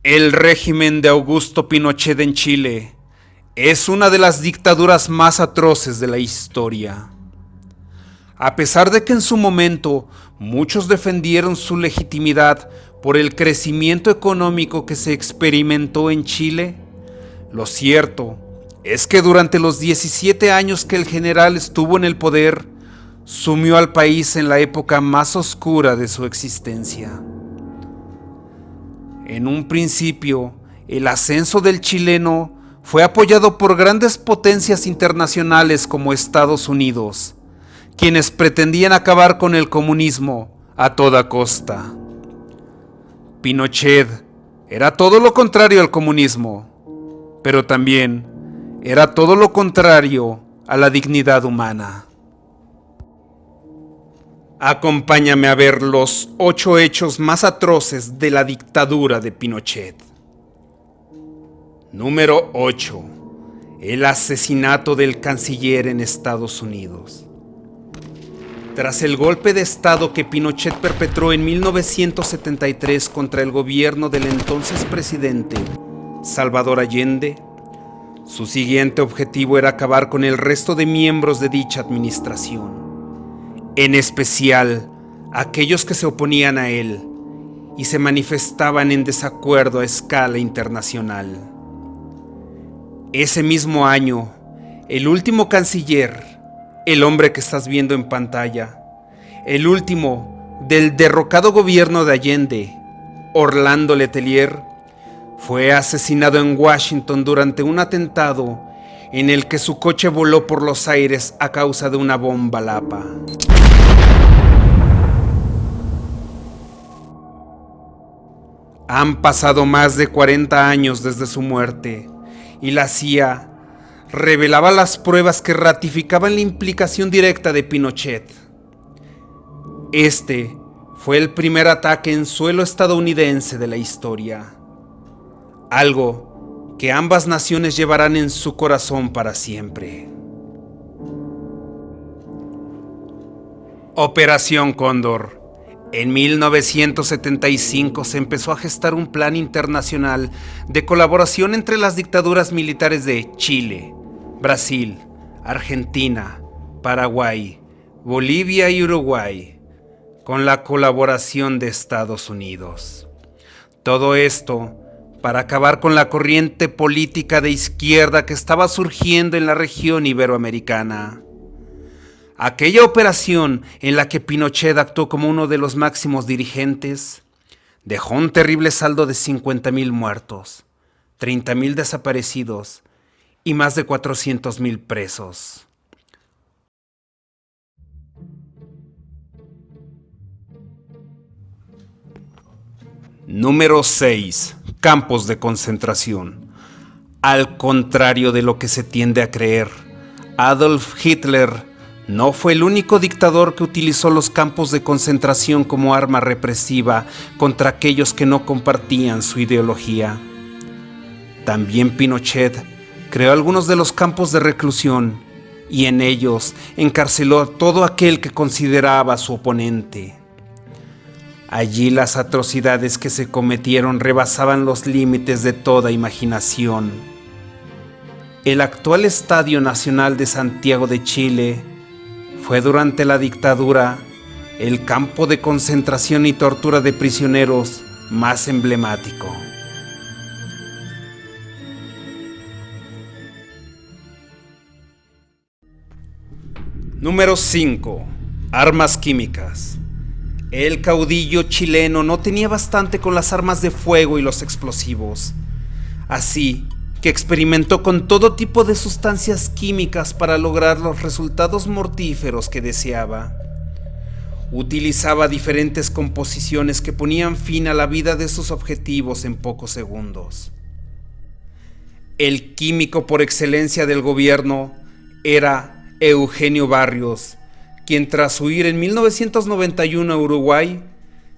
El régimen de Augusto Pinochet en Chile es una de las dictaduras más atroces de la historia. A pesar de que en su momento muchos defendieron su legitimidad por el crecimiento económico que se experimentó en Chile, lo cierto es que durante los 17 años que el general estuvo en el poder, sumió al país en la época más oscura de su existencia. En un principio, el ascenso del chileno fue apoyado por grandes potencias internacionales como Estados Unidos, quienes pretendían acabar con el comunismo a toda costa. Pinochet era todo lo contrario al comunismo, pero también era todo lo contrario a la dignidad humana. Acompáñame a ver los 8 hechos más atroces de la dictadura de Pinochet. Número 8. El asesinato del canciller en Estados Unidos. Tras el golpe de Estado que Pinochet perpetró en 1973 contra el gobierno del entonces presidente Salvador Allende, su siguiente objetivo era acabar con el resto de miembros de dicha administración, en especial aquellos que se oponían a él y se manifestaban en desacuerdo a escala internacional. Ese mismo año, el último canciller, el hombre que estás viendo en pantalla, el último del derrocado gobierno de Allende, Orlando Letelier, fue asesinado en Washington durante un atentado en el que su coche voló por los aires a causa de una bomba lapa. Han pasado más de 40 años desde su muerte y la CIA revelaba las pruebas que ratificaban la implicación directa de Pinochet. Este fue el primer ataque en suelo estadounidense de la historia, algo que ambas naciones llevarán en su corazón para siempre. Operación Cóndor. En 1975 se empezó a gestar un plan internacional de colaboración entre las dictaduras militares de Chile, Brasil, Argentina, Paraguay, Bolivia y Uruguay, con la colaboración de Estados Unidos. Todo esto para acabar con la corriente política de izquierda que estaba surgiendo en la región iberoamericana. Aquella operación en la que Pinochet actuó como uno de los máximos dirigentes dejó un terrible saldo de 50,000 muertos, 30,000 desaparecidos y más de 400,000 presos. Número 6. Campos de concentración. Al contrario de lo que se tiende a creer, Adolf Hitler no fue el único dictador que utilizó los campos de concentración como arma represiva contra aquellos que no compartían su ideología. También Pinochet creó algunos de los campos de reclusión y en ellos encarceló a todo aquel que consideraba su oponente. Allí las atrocidades que se cometieron rebasaban los límites de toda imaginación. El actual Estadio Nacional de Santiago de Chile fue durante la dictadura el campo de concentración y tortura de prisioneros más emblemático. Número 5. Armas químicas. El caudillo chileno no tenía bastante con las armas de fuego y los explosivos, así que experimentó con todo tipo de sustancias químicas para lograr los resultados mortíferos que deseaba. Utilizaba diferentes composiciones que ponían fin a la vida de sus objetivos en pocos segundos. El químico por excelencia del gobierno era Eugenio Barrios, quien tras huir en 1991 a Uruguay,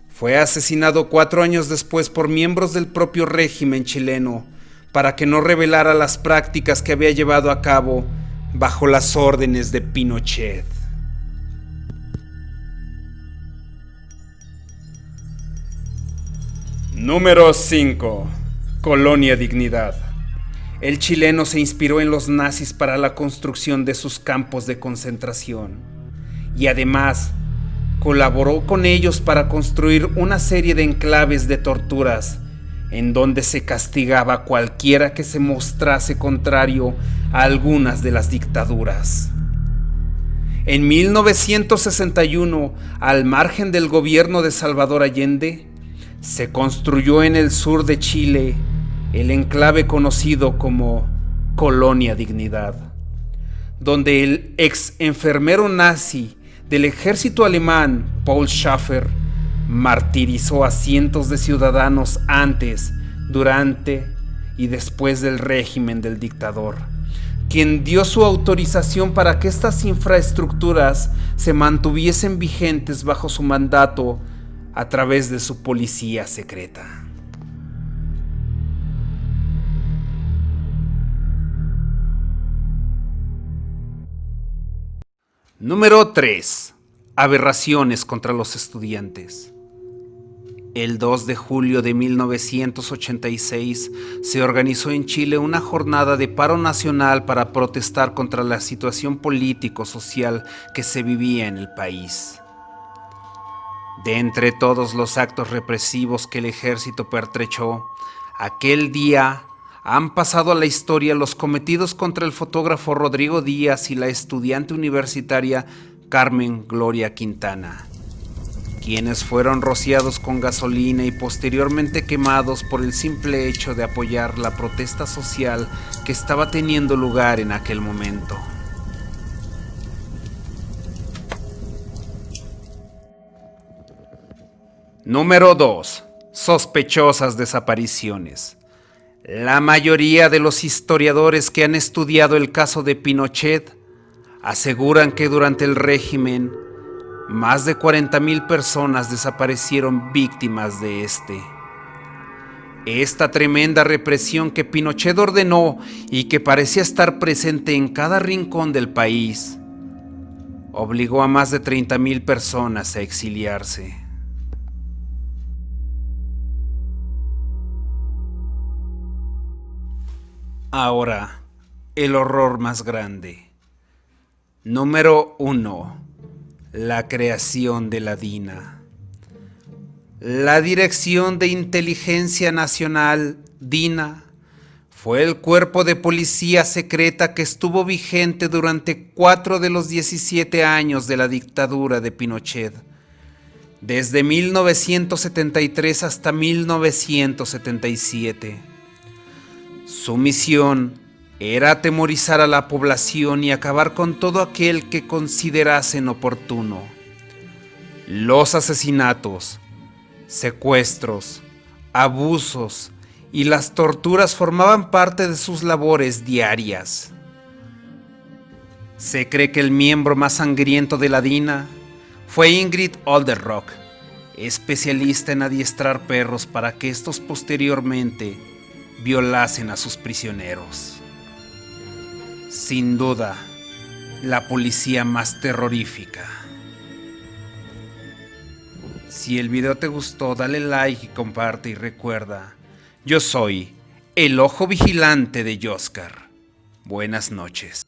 fue asesinado 4 años después por miembros del propio régimen chileno, para que no revelara las prácticas que había llevado a cabo bajo las órdenes de Pinochet. Número 5. Colonia Dignidad. El chileno se inspiró en los nazis para la construcción de sus campos de concentración y además colaboró con ellos para construir una serie de enclaves de torturas en donde se castigaba a cualquiera que se mostrase contrario a algunas de las dictaduras. En 1961, al margen del gobierno de Salvador Allende, se construyó en el sur de Chile el enclave conocido como Colonia Dignidad, donde el ex enfermero nazi del ejército alemán, Paul Schaffer, martirizó a cientos de ciudadanos antes, durante y después del régimen del dictador, quien dio su autorización para que estas infraestructuras se mantuviesen vigentes bajo su mandato a través de su policía secreta. Número 3. Aberraciones contra los estudiantes. El 2 de julio de 1986 se organizó en Chile una jornada de paro nacional para protestar contra la situación político-social que se vivía en el país. De entre todos los actos represivos que el ejército pertrechó, aquel día han pasado a la historia los cometidos contra el fotógrafo Rodrigo Díaz y la estudiante universitaria Carmen Gloria Quintana, quienes fueron rociados con gasolina y posteriormente quemados por el simple hecho de apoyar la protesta social que estaba teniendo lugar en aquel momento. Número 2. Sospechosas desapariciones. La mayoría de los historiadores que han estudiado el caso de Pinochet aseguran que durante el régimen más de 40,000 personas desaparecieron víctimas de este. Esta tremenda represión que Pinochet ordenó y que parecía estar presente en cada rincón del país obligó a más de 30,000 personas a exiliarse. Ahora, el horror más grande. Número 1. La creación de la DINA. La Dirección de Inteligencia Nacional, DINA, fue el cuerpo de policía secreta que estuvo vigente durante 4 de los 17 años de la dictadura de Pinochet, desde 1973 hasta 1977. Su misión era atemorizar a la población y acabar con todo aquel que considerasen oportuno. Los asesinatos, secuestros, abusos y las torturas formaban parte de sus labores diarias. Se cree que el miembro más sangriento de la DINA fue Ingrid Olderock, especialista en adiestrar perros para que estos posteriormente violasen a sus prisioneros. Sin duda, la policía más terrorífica. Si el video te gustó, dale like y comparte y recuerda, yo soy el ojo vigilante de Yoscar. Buenas noches.